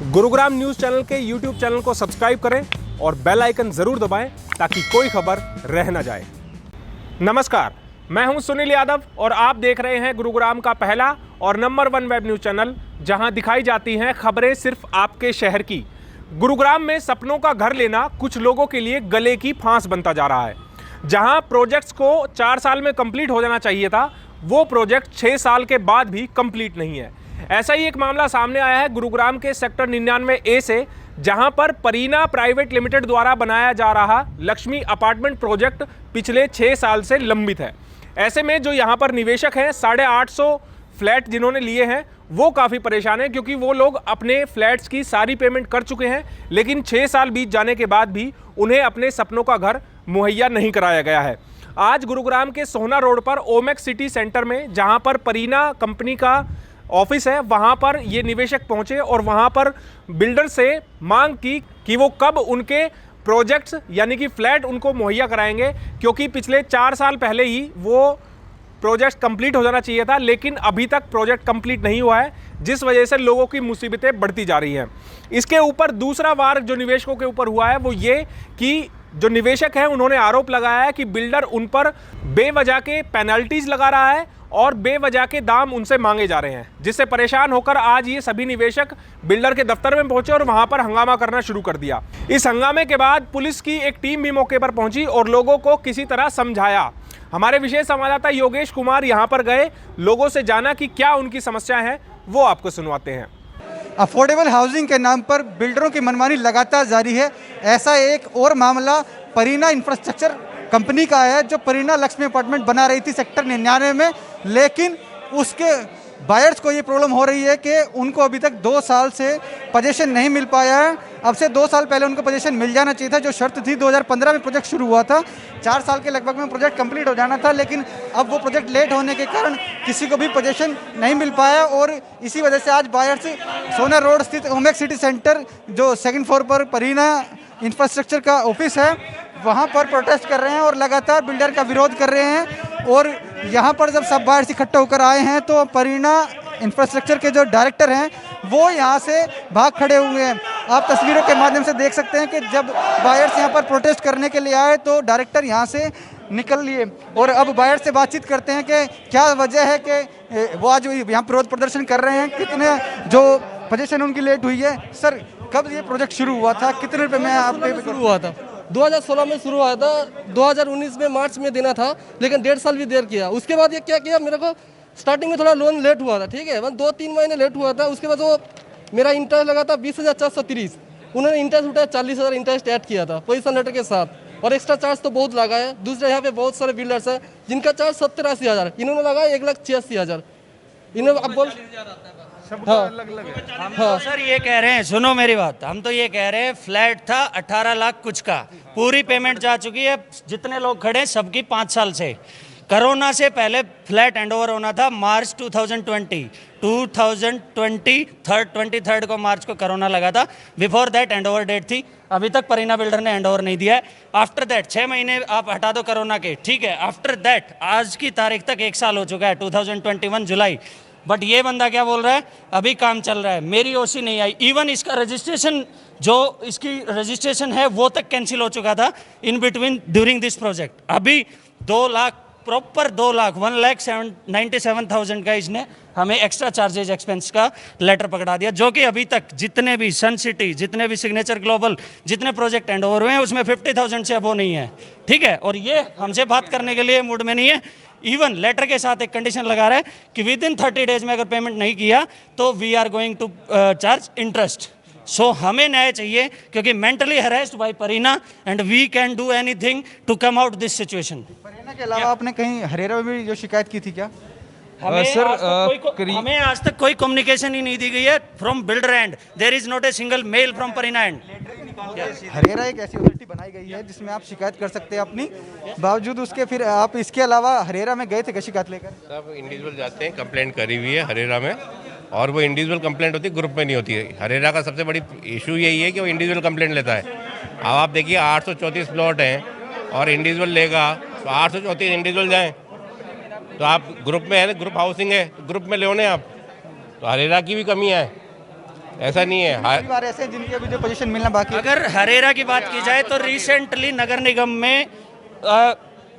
Gurugram news channel के YouTube channel को subscribe करें और बेल आइकन जरूर दबाएं ताकि कोई खबर रह न जाए। नमस्कार, मैं हूं सुनील यादव और आप देख रहे हैं गुरुग्राम का पहला और नंबर 1 वेब न्यूज चैनल, जहां दिखाई जाती हैं खबरें सिर्फ आपके शहर की। गुरुग्राम में सपनों का घर लेना कुछ लोगों के लिए गले की फांस बनता जा रहा है। जहां प्रोजेक्ट्स को 4 साल में कंप्लीट हो जाना चाहिए था, वो प्रोजेक्ट 6 साल के बाद भी कंप्लीट नहीं है। ऐसा ही एक मामला सामने आया है गुरुग्राम के सेक्टर 99A से, जहां पर परीना प्राइवेट लिमिटेड द्वारा बनाया जा रहा लक्ष्मी अपार्टमेंट प्रोजेक्ट पिछले 6 साल से लंबित है। ऐसे में जो यहां पर निवेशक हैं, 850 फ्लैट जिन्होंने लिए हैं, वो काफ़ी परेशान हैं, क्योंकि वो लोग अपने फ्लैट्स की सारी पेमेंट कर चुके हैं, लेकिन 6 साल बीत जाने के बाद भी उन्हें अपने सपनों का घर मुहैया नहीं कराया गया है। आज गुरुग्राम के सोहना रोड पर ओमेक्स सिटी सेंटर में, जहां पर परीना कंपनी का ऑफिस है, वहां पर ये निवेशक पहुंचे और वहां पर बिल्डर से मांग की कि वो कब उनके प्रोजेक्ट्स यानी कि फ्लैट उनको मुहैया कराएंगे, क्योंकि पिछले 4 साल पहले ही वो प्रोजेक्ट कंप्लीट हो जाना चाहिए था, लेकिन अभी तक प्रोजेक्ट कंप्लीट नहीं हुआ है, जिस वजह से लोगों की मुसीबतें बढ़ती जा रही हैं। इसके ऊपर दूसरा वार जो निवेशकों के ऊपर हुआ है वो ये कि जो निवेशक हैं उन्होंने आरोप लगाया है कि बिल्डर उन पर बेवजह के पेनल्टीज लगा रहा है और बेवजह के दाम उनसे मांगे जा रहे हैं, जिससे परेशान होकर आज ये सभी निवेशक बिल्डर के दफ्तर में पहुंचे और वहां पर हंगामा करना शुरू कर दिया। इस हंगामे के बाद पुलिस की एक टीम भी मौके पर पहुंची और लोगों को किसी तरह समझाया। हमारे विशेष संवाददाता योगेश कुमार यहां पर गए, लोगों से जाना कि क्या उनकी समस्याएं हैं, वो आपको सुनवाते हैं। अफोर्डेबल हाउसिंग के नाम पर बिल्डरों की मनमानी लगातार जारी है। ऐसा एक और मामला परीना इंफ्रास्ट्रक्चर कंपनी का है, जो परीना लक्ष्मी अपार्टमेंट बना रही थी सेक्टर 99 में, लेकिन उसके बायर्स को ये प्रॉब्लम हो रही है कि उनको अभी तक 2 साल से पोजीशन नहीं मिल पाया है। अब से 2 साल पहले उनको पोजीशन मिल जाना चाहिए था, जो शर्त थी। 2015 में प्रोजेक्ट शुरू हुआ था, 4 साल के लगभग में प्रोजेक्ट कंप्लीट हो जाना था, लेकिन अब वो प्रोजेक्ट लेट होने के कारण किसी को भी पोजीशन नहीं मिल पाया और इसी वजह से आज बायर्स सोना रोड स्थित ओमेक्स सिटी सेंटर, जो 2nd फ्लोर पर परीना इंफ्रास्ट्रक्चर का ऑफिस है, वहाँ पर प्रोटेस्ट कर रहे हैं और लगातार बिल्डर का विरोध कर रहे हैं। और यहाँ पर जब सब बाहर से इकट्ठा होकर आए हैं तो परीना इंफ्रास्ट्रक्चर के जो डायरेक्टर हैं वो यहाँ से भाग खड़े हुए हैं। आप तस्वीरों के माध्यम से देख सकते हैं कि जब बायर्स यहाँ पर प्रोटेस्ट करने के लिए आए तो डायरेक्टर यहाँ से निकल लिए और अब बायर से बातचीत करते हैं कि क्या वजह है कि वो आज यहाँ विरोध प्रदर्शन कर रहे हैं, कितने जो पोजीशन उनकी लेट हुई है। सर, कब ये प्रोजेक्ट शुरू हुआ था, कितने रुपये में आप पे शुरू हुआ था? 2016 में शुरू हुआ था, 2019 में मार्च में देना था, लेकिन 1.5 साल भी देर किया। उसके बाद ये क्या किया, मेरे को स्टार्टिंग में थोड़ा लोन लेट हुआ था, ठीक है, 2-3 महीने लेट हुआ था। उसके बाद वो मेरा इंटरेस्ट लगा था 20,430, उन्होंने इंटरेस्ट उठाया 40,000 इंटरेस्ट ऐड किया था पोजीशन लेटर के साथ, और एक्स्ट्रा चार्ज तो बहुत लगा है। दूसरे यहाँ पे बहुत सारे बिल्डर्स हैं जिनका चार्ज 70-80 हज़ार, इन्होंने लगाया 1,86,000। इन्होंने अब बोल हाँ, हम तो सर ये कह रहे हैं, सुनो मेरी बात, हम तो ये कह रहे हैं फ्लैट था 18 लाख कुछ का, पूरी पेमेंट जा चुकी है। जितने लोग खड़े हैं सबकी 5 साल से। कोरोना से पहले फ्लैट हैंडओवर होना था मार्च 2020 23rd को मार्च को कोरोना लगा था। बिफोर दैट हैंडओवर डेट थी, अभी तक परीना बिल्डर ने हैंडओवर नहीं दिया है। आफ्टर दैट 6 महीने आप हटा दो कोरोना के, ठीक है, आफ्टर दैट आज की तारीख तक 1 साल हो चुका है, 2021 जुलाई। बट ये बंदा क्या बोल रहा है, अभी काम चल रहा है, मेरी ओसी नहीं आई। इवन इसका रजिस्ट्रेशन, जो इसकी रजिस्ट्रेशन है वो तक कैंसिल हो चुका था in between during this project. अभी 2 लाख प्रॉपर 2 लाख 1,97,000 का इसने हमें एक्स्ट्रा चार्जेज एक्सपेंस का लेटर पकड़ा दिया, जो कि अभी तक जितने भी सन सिटी, जितने भी सिग्नेचर ग्लोबल, जितने प्रोजेक्ट हैंड ओवर हुए हैं उसमें 50,000 से अबो नहीं है, ठीक है। और ये हमसे बात करने के लिए मूड में नहीं है। इवन लेटर के साथ एक कंडीशन लगा रहा है कि विद इन 30 डेज में अगर पेमेंट नहीं किया तो we are going to charge interest. So हमें न्याय चाहिए, क्योंकि mentally harassed by Parina and we can do anything to come out this situation. Parina के अलावा आपने कहीं हरेरा में भी जो शिकायत की थी क्या? हमें आज तक कोई कम्युनिकेशन ही नहीं दी गई है from builder end. There is not a single mail from Parina end. HARERA एक ऐसी अथॉरिटी बनाई गई है जिसमें आप शिकायत कर सकते हैं अपनी, बावजूद उसके फिर आप इसके अलावा हरेरा में गए थे क्या शिकायत लेकर? सब इंडिविजुअल जाते हैं, कंप्लेंट करी हुई है हरेरा में, और वो इंडिविजुअल कंप्लेंट होती है, ग्रुप में नहीं होती है। हरेरा का सबसे बड़ी इशू यही है कि वो इंडिविजुअल कंप्लेंट लेता है। अब आप देखिए 834 प्लॉट हैं और इंडिविजुअल लेगा तो 834 इंडिविजुअल जाएँ, तो आप ग्रुप में है ना, ग्रुप हाउसिंग है, ग्रुप में ले आप, तो हरेरा की भी कमी है। ऐसा नहीं है। परिवार ऐसे हैं जिनकी अभी जो पोजीशन मिलना बाकी है। अगर हरेरा की बात की जाए तो रिसेंटली नगर निगम में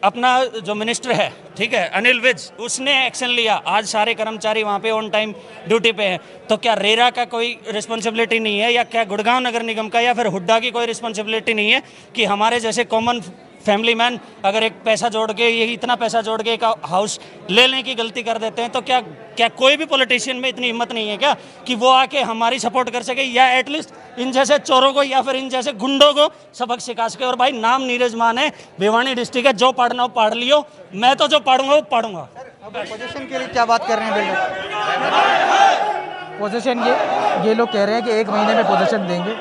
अपना जो मिनिस्टर है, ठीक है, अनिल विज, उसने एक्शन लिया। आज सारे कर्मचारी वहाँ पे ऑन टाइम ड्यूटी पे हैं। तो क्या रेरा का कोई रिस्पॉन्सिबिलिटी नहीं है, या क्या गुड़गांव नगर निगम का या फिर हुड्डा की कोई रिस्पॉन्सिबिलिटी नहीं है कि हमारे जैसे कॉमन फैमिली मैन अगर एक पैसा जोड़ के, ये इतना पैसा जोड़ के एक हाउस लेने की गलती कर देते हैं, तो क्या कोई भी पॉलिटिशियन में इतनी हिम्मत नहीं है क्या कि वो आके हमारी सपोर्ट कर सके, या एटलीस्ट इन जैसे चोरों को या फिर इन जैसे गुंडों को सबक सिखा सके। और भाई नाम नीरज मान है, भिवानी डिस्ट्रिक्ट है, जो पढ़ना हो पढ़ लियो, मैं तो जो पढ़ूंगा वो पढ़ूंगा। अब पोजीशन के लिए क्या बात कर रहे हैं बिल्डर? पोजीशन ये लोग कह रहे हैं कि 1 महीने में पोजीशन देंगे,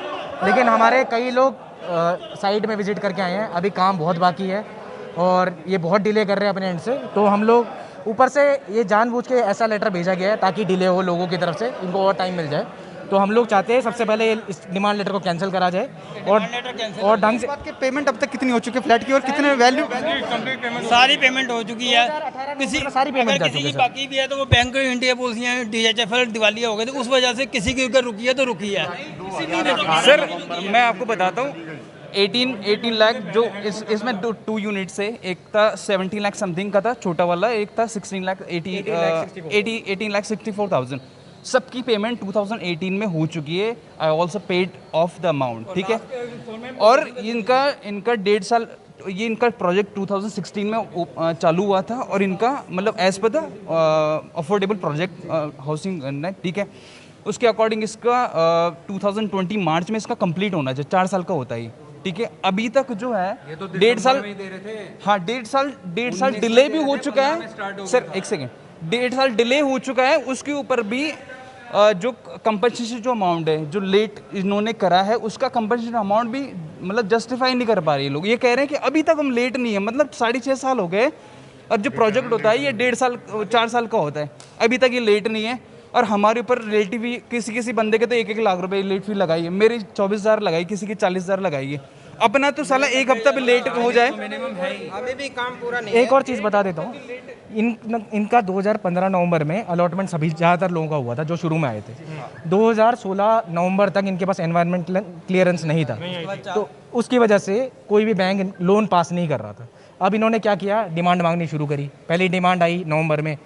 लेकिन हमारे कई लोग साइट में विजिट करके आए हैं, अभी काम बहुत बाकी है और ये बहुत डिले कर रहे हैं अपने एंड से। तो हम लोग ऊपर से ये जानबूझ के ऐसा लेटर भेजा गया है ताकि डिले हो लोगों की तरफ से, इनको और टाइम मिल जाए। तो हम लोग चाहते हैं सबसे पहले इस डिमांड लेटर को कैंसिल करा जाए और ढंग से। बात के पेमेंट अब तक कितनी हो चुकी है फ्लैट की, और कितने वैल्यू? सारी पेमेंट हो चुकी है। किसी सारी पेमेंट अगर जा किसी चुकी की है बाकी भी है तो वो बैंक इंडिया पॉलिसियाँ, DHFL दिवालिया हो गए, तो उस वजह से किसी की अगर रुकी है तो रुकी है। सर मैं आपको बताता हूँ, 18 लाख जो इसमें 2 यूनिट्स है। एक था 17 लाख समथिंग का था छोटा वाला, एक था 18 लाख 64,000। सबकी पेमेंट 2018 में हो चुकी है। I also paid of the amount, ठीक है। और इनका 1.5 साल, ये इनका प्रोजेक्ट 2016 में चालू हुआ था और इनका मतलब as per the affordable project housing, ठीक है। उसके अकॉर्डिंग इसका 2020 मार्च में इसका कंप्लीट होना चाहिए, 4 साल का होता है, ठीक है। अभी तक जो है 1.5 साल, हाँ 1.5 साल डिले भी हो चुका है। सर एक सेकेंड, 1.5 साल डिले हो चुका है। उसके ऊपर भी जो कंपनसेशन जो अमाउंट है जो लेट इन्होंने करा है, उसका कंपनसेशन अमाउंट भी मतलब जस्टिफाई नहीं कर पा रहे लोग। ये कह रहे हैं कि अभी तक हम लेट नहीं है, मतलब 6.5 साल हो गए। और जो प्रोजेक्ट होता है ये 1.5 साल 4 साल का होता है, अभी तक ये लेट नहीं है। और हमारे ऊपर रिलेटिव भी किसी बंदे के तो 1-1 लाख रुपए लेट फी लगाई है। मेरी 24,000 लगाई, किसी की 40,000 लगाई है। अपना तो साला 1 हफ्ता भी लेट हो जाए। अभी भी काम पूरा नहीं। एक और चीज़ बता देता हूँ, इनका 2015 नवंबर में अलॉटमेंट सभी ज़्यादातर लोगों का हुआ था जो शुरू में आए थे। 2016 नवंबर तक इनके पास एनवायरमेंटल क्लियरेंस नहीं था, तो उसकी वजह से कोई भी बैंक लोन पास नहीं कर रहा था। अब इन्होंने क्या किया, डिमांड मांगनी शुरू करी। पहली डिमांड आई नवंबर में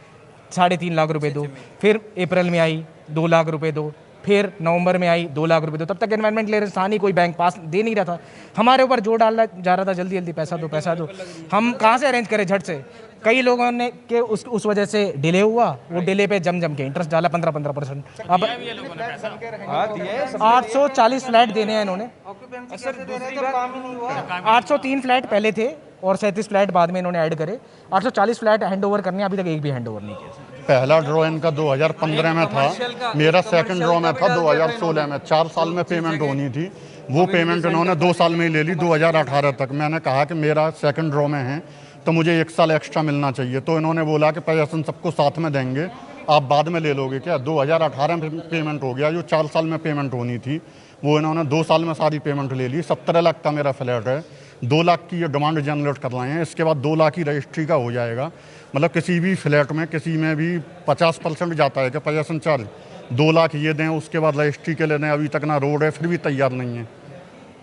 3.5 लाख रुपए दो, फिर अप्रैल में आई 2 लाख रुपए दो, फिर नवंबर में आई 2 लाख रुपए दो। तब तक एनवायरमेंट क्लियरेंस था नहीं, कोई बैंक पास दे नहीं रहा था। हमारे ऊपर जोर डालना जा रहा था, जल्दी जल्दी पैसा दो पैसा दो। हम कहाँ से अरेंज करें झट से? कई लोगों ने के उस वजह से डिले हुआ। वो डिले पे जम के इंटरेस्ट डाला 15%। अब 840 फ्लैट देने हैं इन्होंने। 803 फ्लैट पहले थे और 37 फ्लैट बाद में इन्होंने ऐड करे। 840 फ्लैट हैंड ओवर करने, अभी तक एक भी हैंड ओवर नहीं किया। पहला ड्रॉ इनका 2015 में था, मेरा सेकंड ड्रॉ में था 2016 में। 4 साल में पेमेंट होनी थी, वो पेमेंट इन्होंने 2 साल में ही ले ली, 2018 तक। मैंने कहा कि मेरा सेकंड ड्रॉ में है तो मुझे 1 साल एक्स्ट्रा मिलना चाहिए। तो इन्होंने बोला कि पैसा सबको साथ में देंगे, आप बाद में ले लोगे क्या। 2018 में पेमेंट हो गया, जो 4 साल में पेमेंट होनी थी वो इन्होंने 2 साल में सारी पेमेंट ले ली। 17 लाख का मेरा फ्लैट है, 2 लाख की ये डिमांड जनरेट कर रहे हैं। इसके बाद 2 लाख की रजिस्ट्री का हो जाएगा। मतलब किसी भी फ्लैट में किसी में भी 50% जाता है कि पोजेसन चार्ज, 2 लाख ये दें, उसके बाद रजिस्ट्री के लिए दें। अभी तक ना रोड है, फिर भी तैयार नहीं है।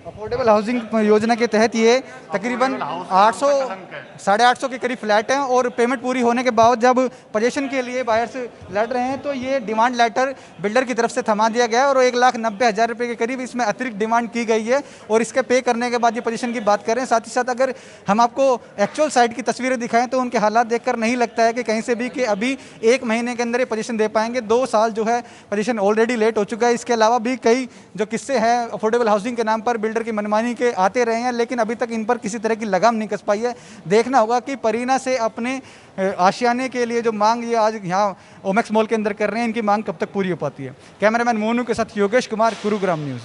अफोर्डेबल हाउसिंग योजना के तहत ये तकरीबन 800-850 के करीब फ्लैट हैं और पेमेंट पूरी होने के बाद जब पोजीशन के लिए बायर्स लड़ रहे हैं तो ये डिमांड लेटर बिल्डर की तरफ से थमा दिया गया है और 1,90,000 रुपये के करीब इसमें अतिरिक्त डिमांड की गई है। और इसके पे करने के बाद ये पोजीशन की बात करें। साथ ही साथ अगर हम आपको एक्चुअल साइट की तस्वीरें दिखाएं तो उनके हालात देखकर नहीं लगता है कि कहीं से भी कि अभी 1 महीने के अंदर ये पोजीशन दे पाएंगे। 2 साल जो है पोजीशन ऑलरेडी लेट हो चुका है। इसके अलावा भी कई जो किस्से हैं अफोर्डेबल हाउसिंग के नाम पर बिल्डर की मनमानी के आते रहे हैं, लेकिन अभी तक इन पर किसी तरह की लगाम नहीं कस पाई है। देखना होगा कि परीना से अपने आशियाने के लिए जो मांग ये आज यहाँ ओमेक्स मॉल के अंदर कर रहे हैं, इनकी मांग कब तक पूरी हो पाती है। कैमरामैन मोनू के साथ योगेश कुमार, गुरुग्राम न्यूज़।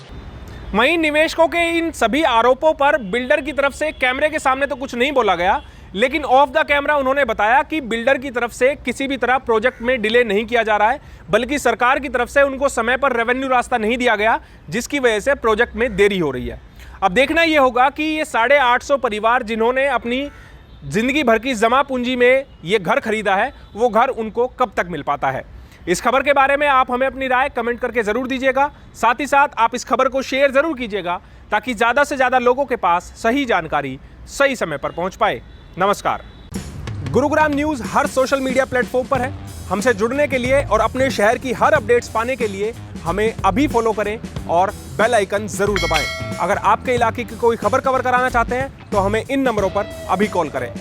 वहीं निवेशकों के इन सभी आरोपों पर बिल्डर की तरफ से कैमरे के सामने तो कुछ नहीं बोला गया, लेकिन ऑफ द कैमरा उन्होंने बताया कि बिल्डर की तरफ से किसी भी तरह प्रोजेक्ट में डिले नहीं किया जा रहा है, बल्कि सरकार की तरफ से उनको समय पर रेवेन्यू रास्ता नहीं दिया गया, जिसकी वजह से प्रोजेक्ट में देरी हो रही है। अब देखना यह होगा कि ये 850 परिवार जिन्होंने अपनी जिंदगी भर की जमा पूंजी में ये घर खरीदा है, वो घर उनको कब तक मिल पाता है। इस खबर के बारे में आप हमें अपनी राय कमेंट करके जरूर दीजिएगा। साथ ही साथ आप इस खबर को शेयर जरूर कीजिएगा ताकि ज्यादा से ज्यादा लोगों के पास सही जानकारी सही समय पर पहुंच पाए। नमस्कार। गुरुग्राम न्यूज हर सोशल मीडिया प्लेटफॉर्म पर है। हमसे जुड़ने के लिए और अपने शहर की हर अपडेट्स पाने के लिए हमें अभी फॉलो करें और बेल आइकन जरूर दबाएं। अगर आपके इलाके की कोई खबर कवर कराना चाहते हैं तो हमें इन नंबरों पर अभी कॉल करें।